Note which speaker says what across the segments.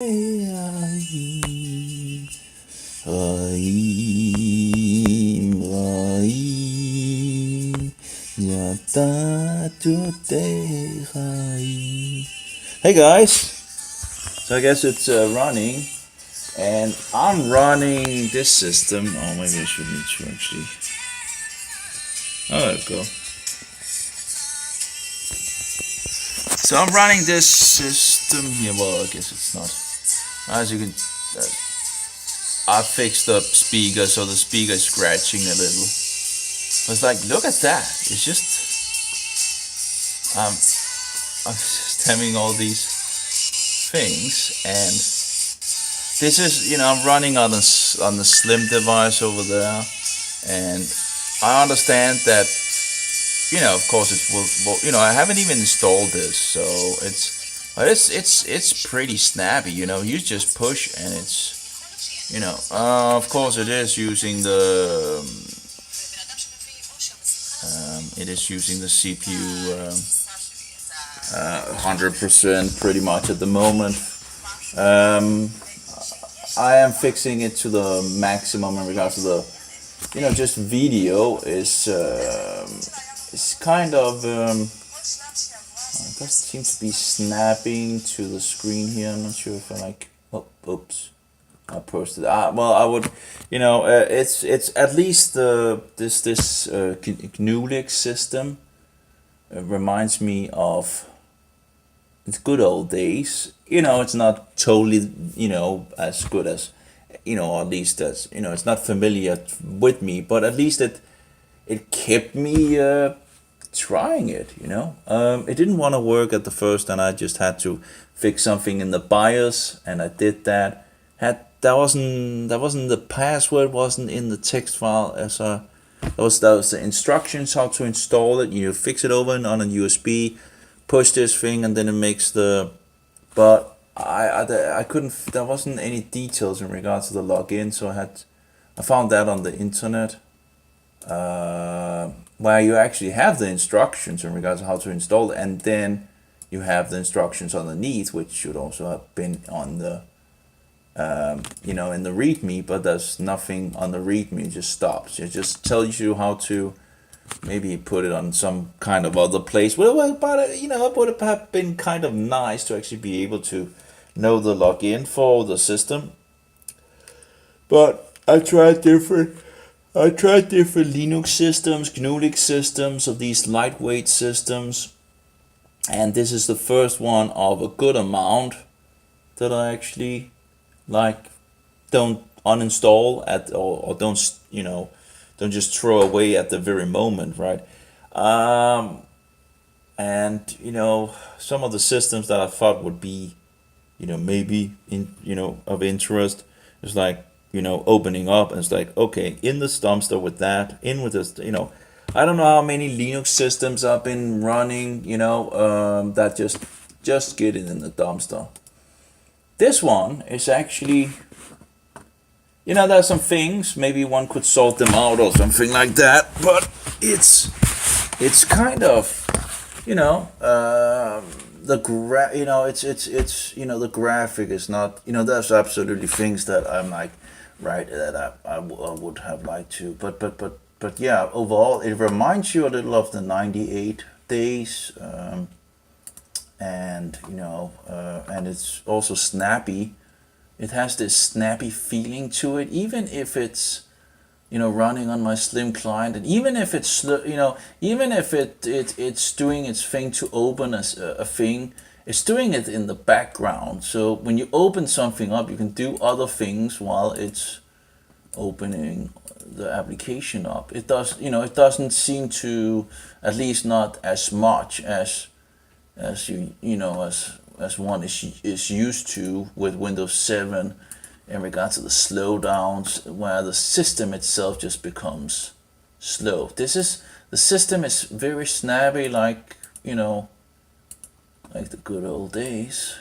Speaker 1: Rahim, Rahim, Rahim, Yata today, Rahim. Hey guys, so I guess it's running, and I'm running this system. Oh, maybe I should need to actually. Oh, there we go. So I'm running this system here. Well, I guess it's not. As you can, I fixed the speaker so the speaker is scratching a little. It's like, look at that. It's just, I'm just having all these things, and this is, I'm running on the slim device over there, and I understand that, of course it will, I haven't even installed this, so it's pretty snappy, you just push and it's, of course it is using the, CPU 100% pretty much at the moment. I am fixing it to the maximum in regards to the, just video is kind of, it doesn't seem to be snapping to the screen here. I'm not sure if I oops, I posted. Well, I would, it's at least this Gnulix system. It reminds me of its good old days. It's not totally, as good as, at least as, it's not familiar with me, but at least it kept me trying it, it didn't want to work at the first, and I just had to fix something in the BIOS, and I did that. That wasn't the password, wasn't in the text file, that was the instructions how to install it. You fix it over on a USB, push this thing, and then it makes the, but I couldn't, there wasn't any details in regards to the login, so I found that on the internet, where you actually have the instructions in regards to how to install it, and then you have the instructions underneath, which should also have been on the, in the README, but there's nothing on the README. It just stops. It just tells you how to maybe put it on some kind of other place. Well, but it would have been kind of nice to actually be able to know the login for the system. But I tried different Linux systems, Gnulix systems, of these lightweight systems, and this is the first one of a good amount that I actually don't uninstall or don't just throw away at the very moment, right? And some of the systems that I thought would be maybe of interest is opening up, and it's okay, in this dumpster with that, in with this, I don't know how many Linux systems I've been running, that just get it in the dumpster. This one is actually, there's some things, maybe one could sort them out or something like that, but it's kind of, the the graphic is not, there's absolutely things that I'm that I would have liked to, but yeah, overall it reminds you a little of the 98 days, and and it's also snappy. It has this snappy feeling to it, even if it's running on my slim client, and even if it's even if it's doing its thing to open a thing, it's doing it in the background. So when you open something up, you can do other things while it's opening the application up. It does, it doesn't seem to, at least not as much as as one is used to with Windows 7 in regards to the slowdowns, where the system itself just becomes slow. The system is very snappy, like the good old days,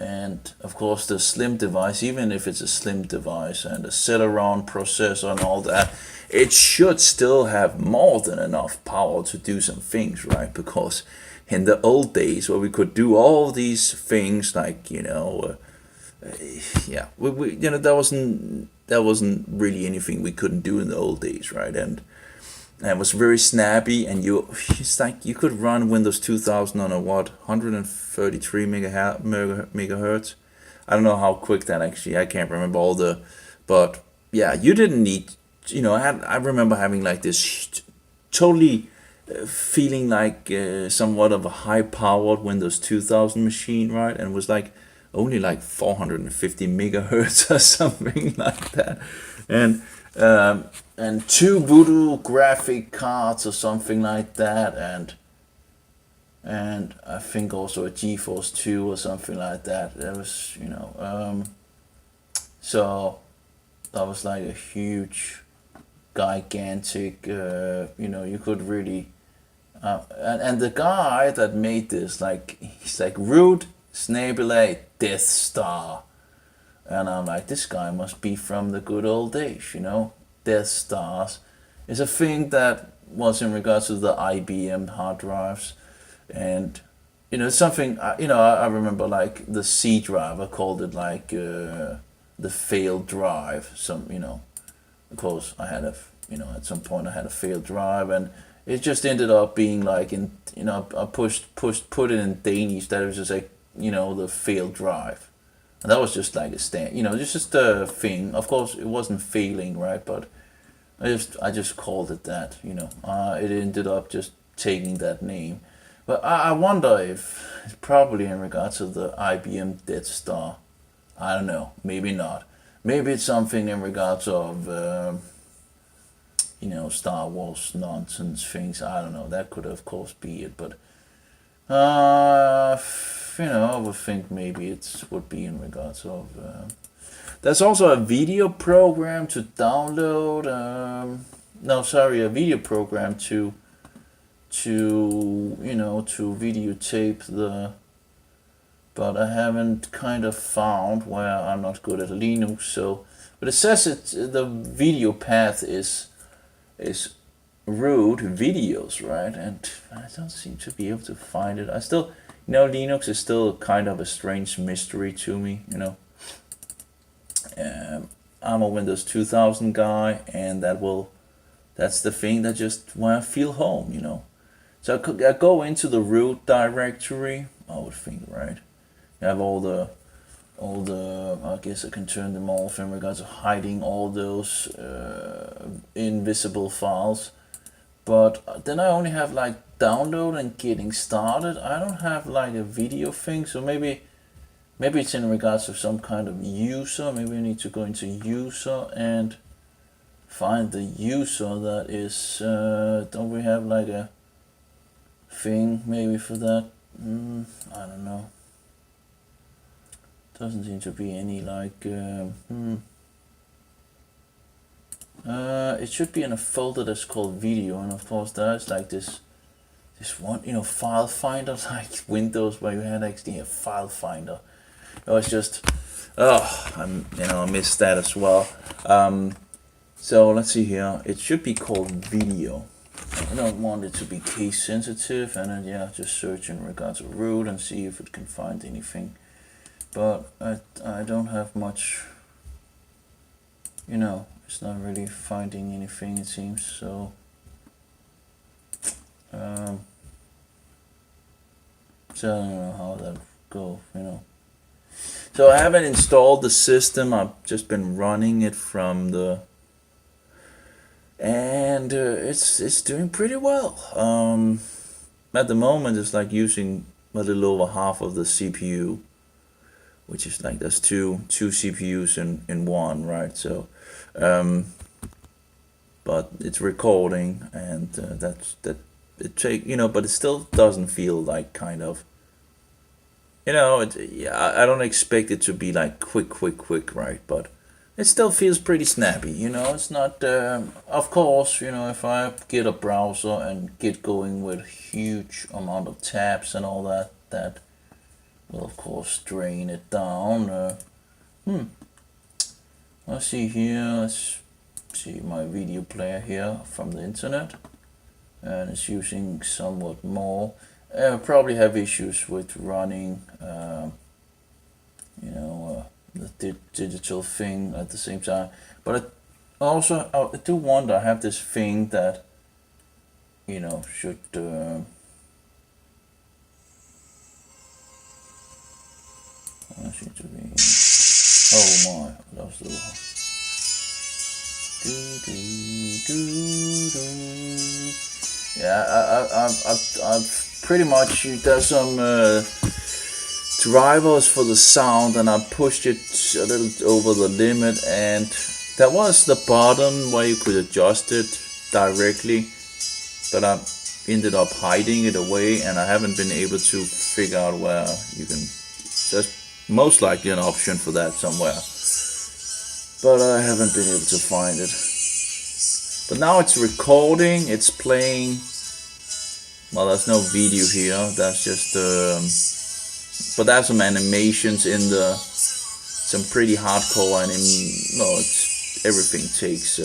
Speaker 1: and of course the slim device, even if it's a slim device and a Celeron processor and all that, it should still have more than enough power to do some things, right? Because in the old days where we could do all these things like, yeah, we that wasn't really anything we couldn't do in the old days, right? And it was very snappy, and it's like you could run Windows 2000 on a 133 megahertz. I don't know how quick that actually. I can't remember but yeah, you didn't need. I remember having like this totally feeling like somewhat of a high-powered Windows 2000 machine, right? And it was like only like 450 megahertz or something like that, and two Voodoo graphic cards or something like that, and I think also a GeForce 2 or something like that. That was, so that was like a huge, gigantic, you could really, and the guy that made this, like, he's like root Snabelay Death Star, and I'm like, this guy must be from the good old days, Death Stars is a thing that was in regards to the IBM hard drives, and something, I remember like the C driver called it like the failed drive. Of course I had at some point I had a failed drive, and it just ended up being like I put it in Danish that it was just like the failed drive, and that was just like a just a thing. Of course it wasn't failing, right? But I just called it that. It ended up just taking that name. But I wonder if it's probably in regards to the IBM Death Star. I don't know. Maybe not. Maybe it's something in regards of Star Wars nonsense things. I don't know. That could of course be it. But I would think maybe it would be in regards of. There's also a video program to download. A video program to videotape the. But I haven't kind of found where. I'm not good at Linux, so. But it says the video path is root videos, right? And I don't seem to be able to find it. I still, Linux is still kind of a strange mystery to me, I'm a Windows 2000 guy, and that's the thing that just where I feel home, So I go into the root directory, I would think, right? You have all the, I guess I can turn them off in regards to hiding all those invisible files. But then I only have like download and getting started. I don't have like a video thing, so maybe it's in regards to some kind of user. Maybe I need to go into user and find the user that is, don't we have like a thing maybe for that? I don't know. Doesn't seem to be any like, it should be in a folder that's called video, and of course there's like this one, file finder like Windows where you had actually a file finder. It was just, I missed that as well. So let's see here. It should be called video. I don't want it to be case sensitive, and then just search in regards to root and see if it can find anything. But I don't have much. It's not really finding anything, it seems. So. So I don't know how that go. So I haven't installed the system. I've just been running it from the, and it's doing pretty well. At the moment, it's like using a little over half of the CPU, which is like there's two CPUs in one, right? So, but it's recording, and it take but it still doesn't feel like kind of. I don't expect it to be like quick, right? But it still feels pretty snappy, It's not, of course, if I get a browser and get going with huge amount of tabs and all that, that will of course drain it down. Let's see here. Let's see my video player here from the internet, and it's using somewhat more. probably have issues with running, the digital thing at the same time. But I do wonder. I have this thing that, should. Seem to be. Oh my, that was the. Yeah, I've pretty much there's some drivers for the sound, and I pushed it a little over the limit, and that was the button where you could adjust it directly, but I ended up hiding it away, and I haven't been able to figure out where you can. There's most likely an option for that somewhere, but I haven't been able to find it. But now it's recording, it's playing. Well, there's no video here, that's just but there's some animations in some pretty hardcore it's everything takes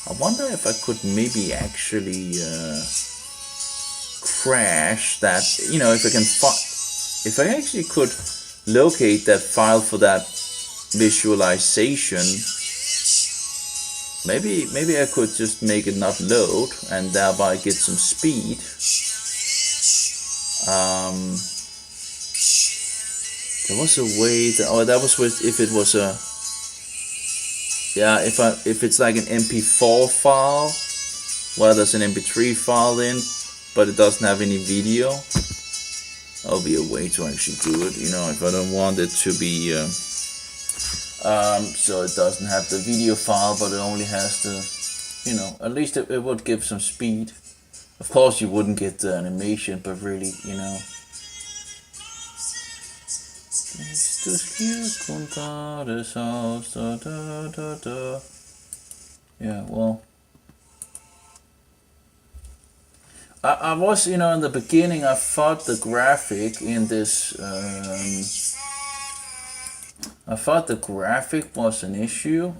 Speaker 1: I wonder if I could maybe actually crash that, if I actually could locate that file for that visualization, maybe I could just make it not load and thereby get some speed. There was a way that, that was with, if it was a, if it's like an MP4 file where there's an MP3 file in, but it doesn't have any video. That'll be a way to actually do it, if I don't want it to be so it doesn't have the video file, but it only has the, at least it would give some speed. Of course you wouldn't get the animation, but really, yeah, well, I was, in the beginning I thought the graphic in this, I thought the graphic was an issue,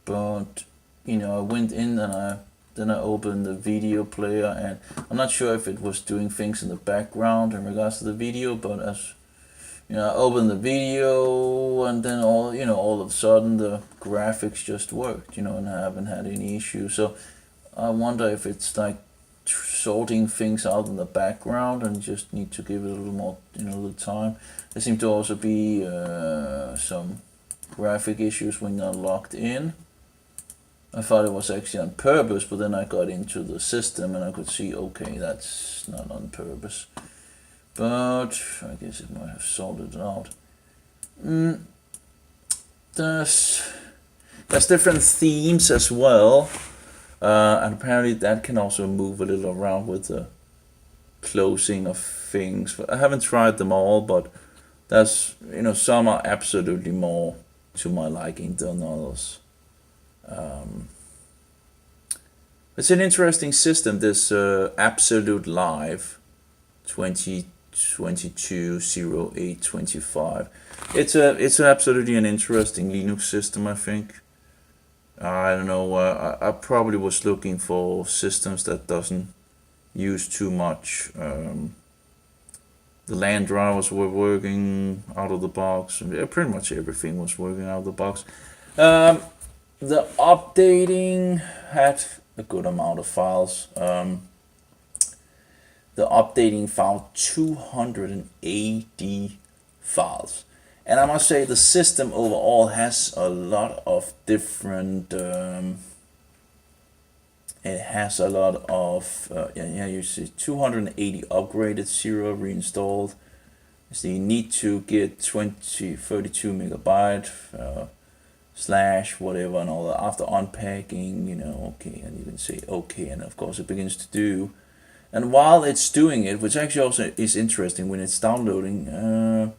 Speaker 1: but, I went in and then I opened the video player, and I'm not sure if it was doing things in the background in regards to the video, but as, I opened the video, and then all of a sudden the graphics just worked, and I haven't had any issues. So I wonder if it's like sorting things out in the background and just need to give it a little more, a little time. There seem to also be some graphic issues when you're logged in. I thought it was actually on purpose, but then I got into the system and I could see, okay, that's not on purpose. But I guess it might have sorted it out. There's different themes as well. And apparently that can also move a little around with the closing of things. I haven't tried them all, but there's, some are absolutely more to my liking than others. It's an interesting system, this AbsoluteLive-20220825. It's absolutely an interesting Linux system, I think. I don't know, I probably was looking for systems that doesn't use too much. The LAN drivers were working out of the box. Pretty much everything was working out of the box. The updating had a good amount of files. The updating found 280 files. And I must say the system overall has a lot of different, it has a lot of, you see 280 upgraded, 0 reinstalled. So you need to get 32 megabyte, slash whatever and all that. After unpacking, okay, and you can say okay, and of course it begins to do. And while it's doing it, which actually also is interesting when it's downloading,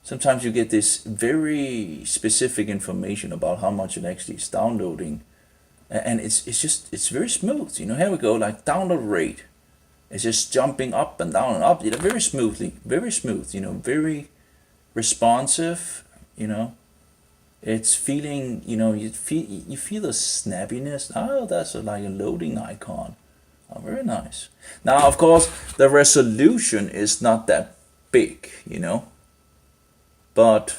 Speaker 1: sometimes you get this very specific information about how much it actually is downloading, and it's very smooth. Here we go, like download rate. It's just jumping up and down and up, very smoothly, very smooth. Very responsive. it's feeling, you feel the snappiness. Oh, that's like a loading icon. Oh, very nice. Now, of course, the resolution is not that big, but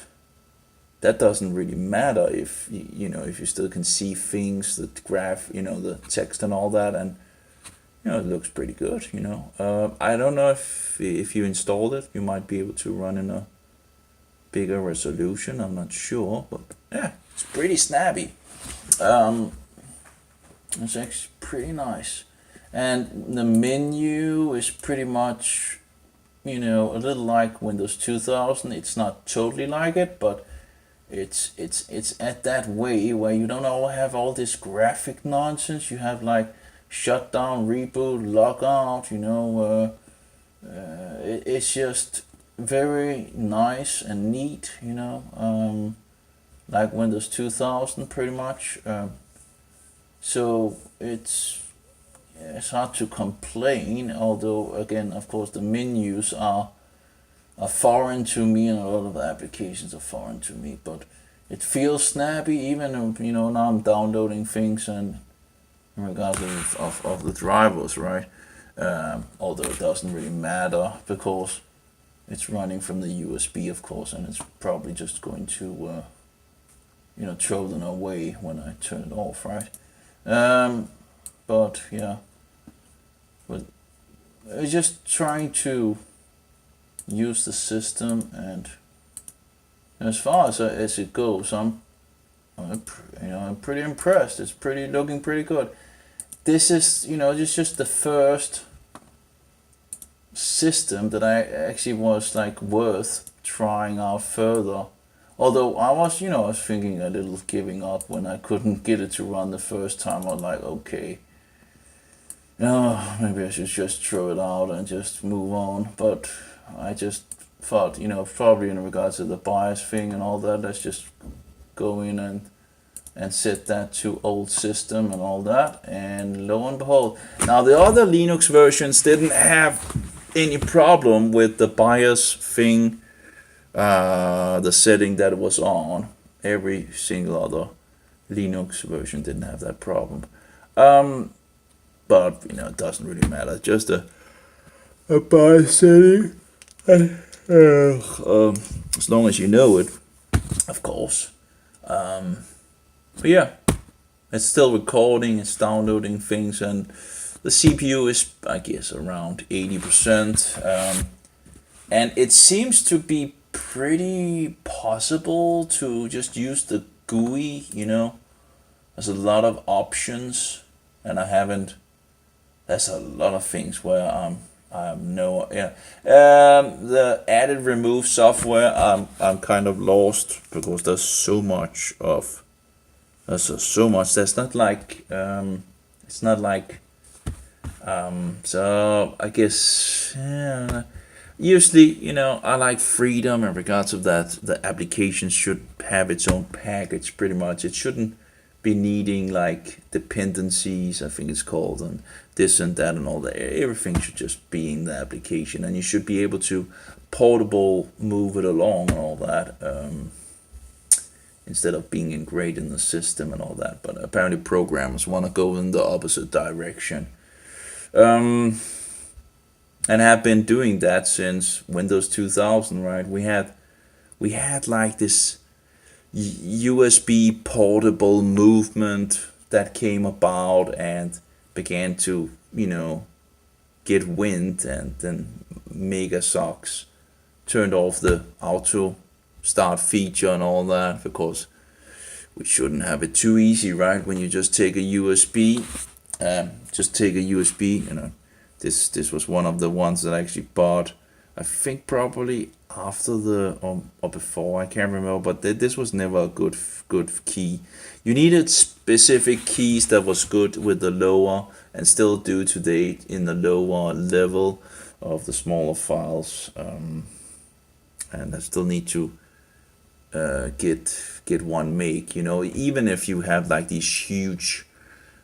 Speaker 1: that doesn't really matter if if you still can see things, the graph, the text and all that, and it looks pretty good. I don't know if you installed it, you might be able to run in a bigger resolution. I'm not sure, but yeah, it's pretty snappy. It's actually pretty nice, and the menu is pretty much a little like Windows 2000. It's not totally like it, but it's at that way where you don't all have all this graphic nonsense. You have like shutdown, reboot, logout. It's just very nice and neat. Like Windows 2000, pretty much. So it's hard to complain. Although again, of course, the menus are foreign to me, and a lot of the applications are foreign to me, but it feels snappy. Even now I'm downloading things, and regardless of the drivers, right? Although it doesn't really matter because it's running from the USB, of course, and it's probably just going to throw them away when I turn it off, right? But yeah, but just trying to use the system, and as far as it goes, I'm pretty impressed. It's looking pretty good. This is just the first system that I actually was like worth trying out further. Although I was thinking a little giving up when I couldn't get it to run the first time. I was like, okay, maybe I should just throw it out and just move on. But I just thought, probably in regards to the BIOS thing and all that, let's just go in and set that to old system and all that. And lo and behold, now the other Linux versions didn't have any problem with the BIOS thing, the setting that it was on. Every single other Linux version didn't have that problem. But it doesn't really matter. Just a BIOS setting. As long as you know it, of course. But yeah, it's still recording, it's downloading things, and the CPU is, I guess, around 80%. And it seems to be pretty possible to just use the GUI, There's a lot of options, and there's a lot of things where I have no, the added remove software, I'm kind of lost because there's so much. There's not like, it's not like, so I guess, usually, I like freedom in regards of that. The application should have its own package, pretty much. It shouldn't be needing like dependencies, I think it's called, and this and that and all that. Everything should just be in the application, and you should be able to portable move it along and all that, instead of being ingrained in the system and all that. But apparently programmers want to go in the opposite direction, and have been doing that since Windows 2000, right? We had like this USB portable movement that came about and began to, get wind, and then Megasocks turned off the auto start feature and all that, because we shouldn't have it too easy, right? When you just take a USB, this was one of the ones that I actually bought, I think probably after or before, I can't remember, but this was never a good key. You needed specific keys that was good with the lower, and still do today in the lower level of the smaller files, and I still need to get one make, even if you have like these huge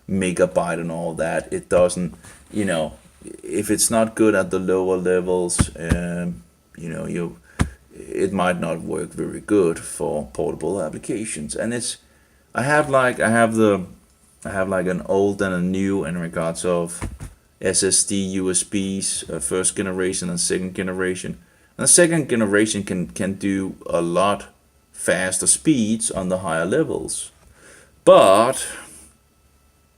Speaker 1: megabyte and all that, it doesn't, if it's not good at the lower levels, it might not work very good for portable applications. And I have like an old and a new in regards of SSD USBs, first generation and second generation. And the second generation can do a lot faster speeds on the higher levels, but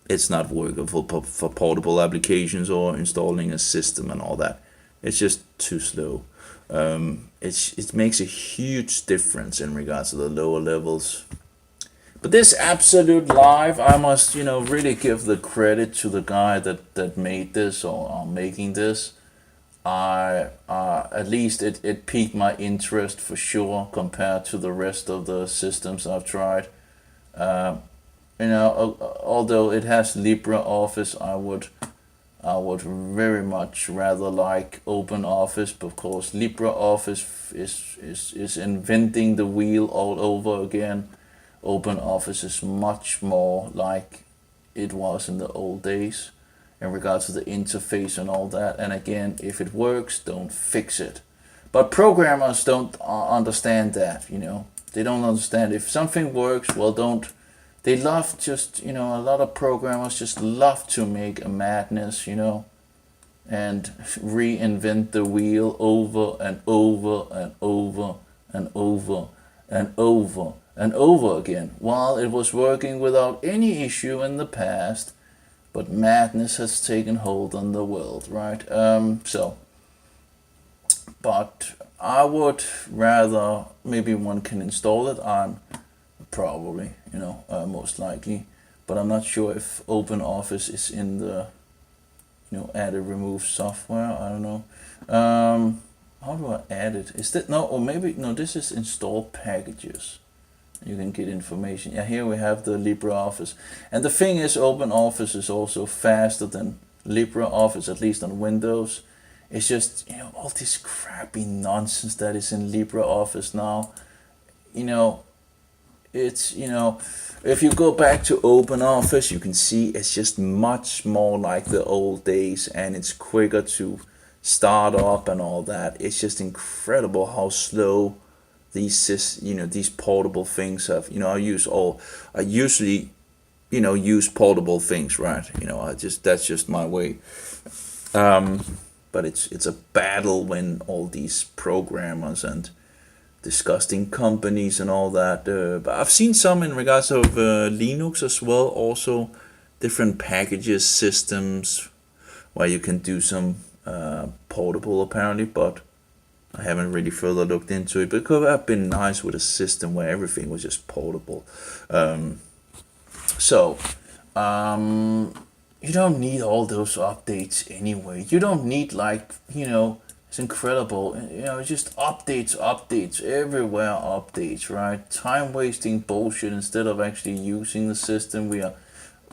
Speaker 1: it's not workable for portable applications or installing a system and all that. It's just too slow. It makes a huge difference in regards to the lower levels. But this Absolute Live, I must, really give the credit to the guy that made this or are making this. At least it piqued my interest for sure compared to the rest of the systems I've tried. Although it has LibreOffice, I would very much rather like OpenOffice, but of course LibreOffice is inventing the wheel all over again. OpenOffice is much more like it was in the old days in regards to the interface and all that. And again, if it works, don't fix it. But programmers don't understand that, They don't understand if something works, well, don't. They love just, a lot of programmers just love to make a madness, and reinvent the wheel over and over and over and over and over and over again, while it was working without any issue in the past, but madness has taken hold on the world, right? But I would rather, maybe one can install it on, probably, most likely, but I'm not sure if OpenOffice is in the, add and remove software, I don't know. How do I add it? Is that, no, or maybe, no, this is install packages. You can get information. Yeah, here we have the LibreOffice. And the thing is, OpenOffice is also faster than LibreOffice, at least on Windows. It's just, all this crappy nonsense that is in LibreOffice now. It's, if you go back to OpenOffice, you can see it's just much more like the old days, and it's quicker to start up and all that. It's just incredible how slow these portable things have. I usually use portable things, right? That's just my way. But it's a battle when all these programmers and disgusting companies and all that. But I've seen some in regards of Linux as well, also different packages, systems where you can do some portable apparently, but I haven't really further looked into it. But it could have been nice with a system where everything was just portable. You don't need all those updates anyway. You don't need it's incredible. Just updates everywhere, updates, right? Time wasting bullshit instead of actually using the system. We are,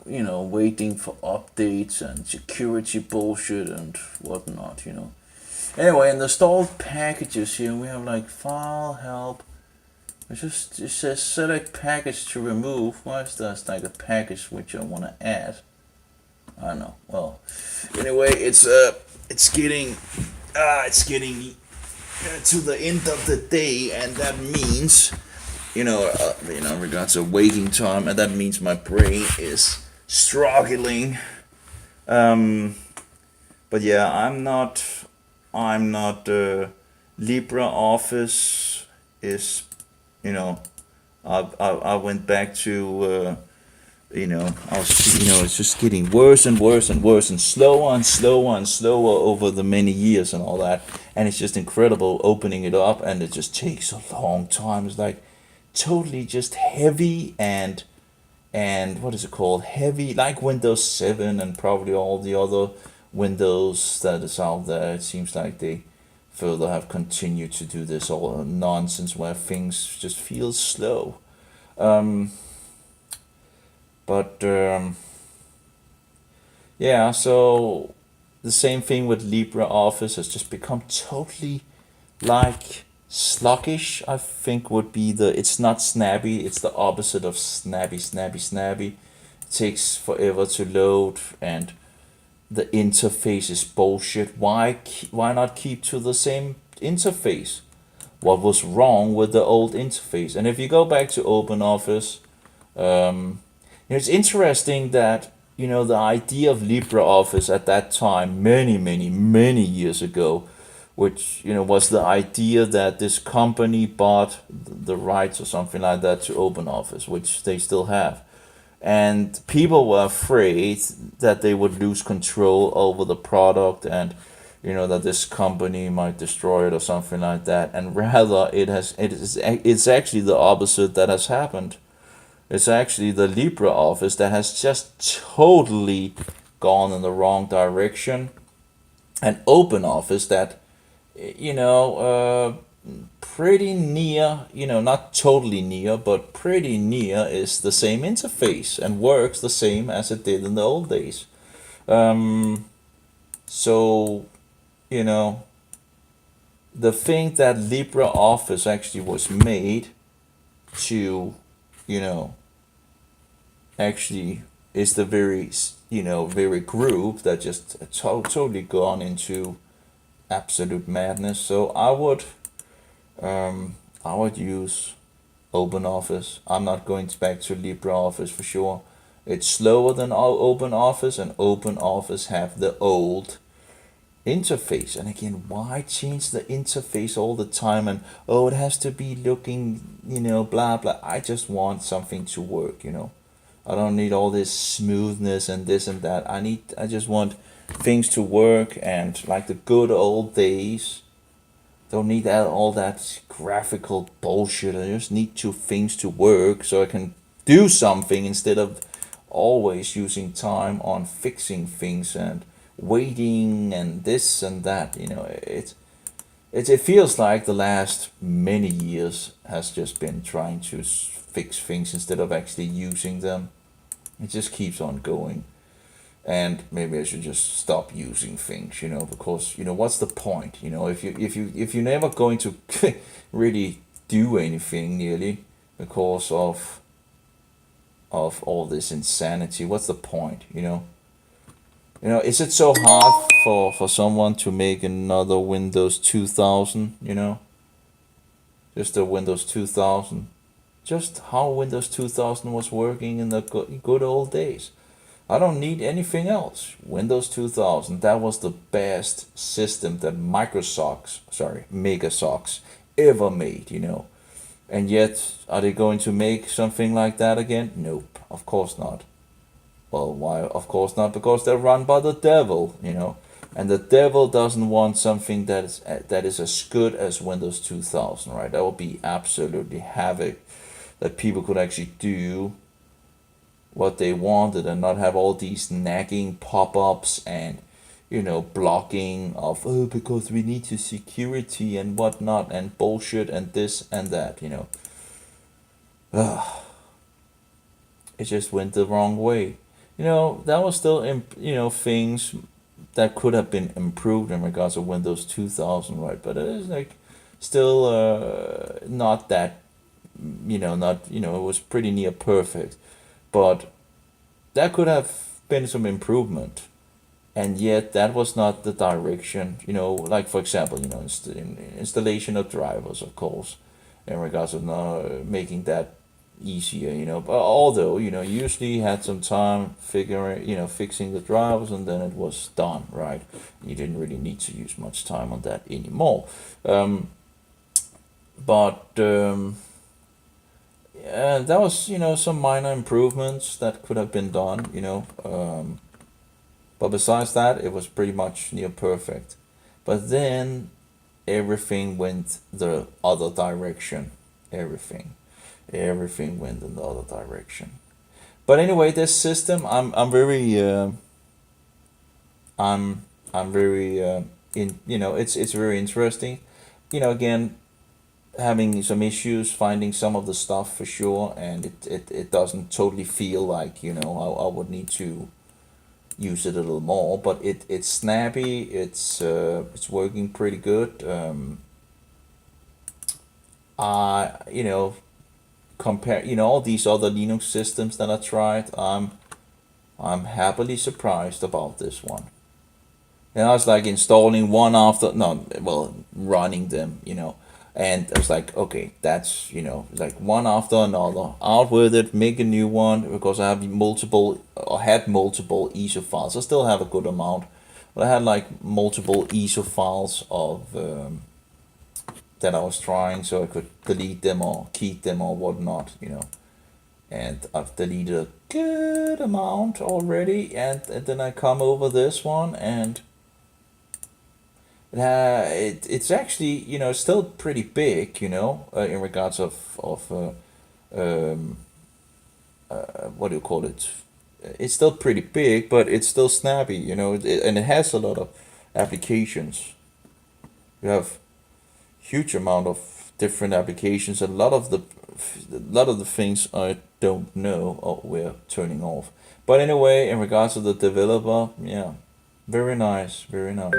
Speaker 1: waiting for updates and security bullshit and whatnot, Anyway, in the installed packages here, we have file help. It says select package to remove. Why is that like a package which I want to add? I don't know. Well, anyway, it's getting to the end of the day, and that means, in regards to waiting time, and that means my brain is struggling. But yeah, I'm not. LibreOffice is, I went back to. It's just getting worse and worse and worse and slower and slower and slower over the many years and all that. And it's just incredible opening it up, and it just takes a long time. It's like totally just heavy and what is it called? Heavy, like Windows 7 and probably all the other Windows that is out there. It seems like they further have continued to do this all nonsense where things just feel slow. Yeah, so the same thing with LibreOffice has just become totally sluggish, I think would be it's not snappy, it's the opposite of snappy. It takes forever to load, and the interface is bullshit. Why not keep to the same interface? what was wrong with the old interface. And if you go back to OpenOffice, it's interesting that the idea of LibreOffice at that time, many years ago, which was the idea that this company bought the rights or something like that to OpenOffice, which they still have. And people were afraid that they would lose control over the product, and that this company might destroy it or something like that. And rather, it's actually the opposite that has happened. It's actually the LibreOffice that has just totally gone in the wrong direction, and OpenOffice that pretty near, not totally near, but pretty near is the same interface and works the same as it did in the old days. So, the thing that LibreOffice actually was made to, actually is the very group that just totally gone into absolute madness. So I would use OpenOffice. I'm not going back to LibreOffice for sure. It's slower than OpenOffice, and OpenOffice have the old interface. And again, why change the interface all the time? And it has to be looking, blah blah. I just want something to work. I don't need all this smoothness and this and that. I just want things to work, and like the good old days. Don't need all that graphical bullshit. I just need things to work so I can do something instead of always using time on fixing things and waiting and this and that. It feels like the last many years has just been trying to fix things instead of actually using them. It just keeps on going. And maybe I should just stop using things, because what's the point? If you're never going to really do anything nearly because of all this insanity, what's the point? Is it so hard for someone to make another Windows 2000? Just a Windows 2000, just how Windows 2000 was working in the good old days. I don't need anything else. Windows 2000, that was the best system that Megasox ever made, And yet, are they going to make something like that again? Nope, of course not. Well, why? Of course not, because they're run by the devil, And the devil doesn't want something that is as good as Windows 2000, right? That would be absolutely havoc, that people could actually do what they wanted and not have all these nagging pop-ups and blocking of because we need to security and whatnot and bullshit and this and that. It just went the wrong way. That was still things that could have been improved in regards to Windows 2000, right? But it is still not that it was pretty near perfect. But that could have been some improvement, and yet that was not the direction. Like for example, installation of drivers, of course, in regards of making that easier. But although usually had some time fixing the drivers, and then it was done, right? You didn't really need to use much time on that anymore. That was, some minor improvements that could have been done, but besides that, it was pretty much near perfect. But then everything went the other direction. Everything went in the other direction. But anyway, this system, I'm very it's very interesting. Again, having some issues finding some of the stuff for sure, and it doesn't totally feel like I would need to use it a little more, but it's snappy, it's working pretty good. Compare all these other Linux systems that I tried, I'm happily surprised about this one. It's like installing one after running them, And I was like, okay, that's, like one after another, out with it, make a new one, because I have multiple, or had multiple ISO files. I still have a good amount, but I had like multiple ISO files of that I was trying, so I could delete them or keep them or whatnot, And I've deleted a good amount already, and then I come over this one, and it's actually, still pretty big, in regards of what do you call it? It's still pretty big, but it's still snappy, and it has a lot of applications. You have huge amount of different applications. A lot of the things I don't know, we're turning off. But anyway, in regards to the developer, yeah, very nice, very nice.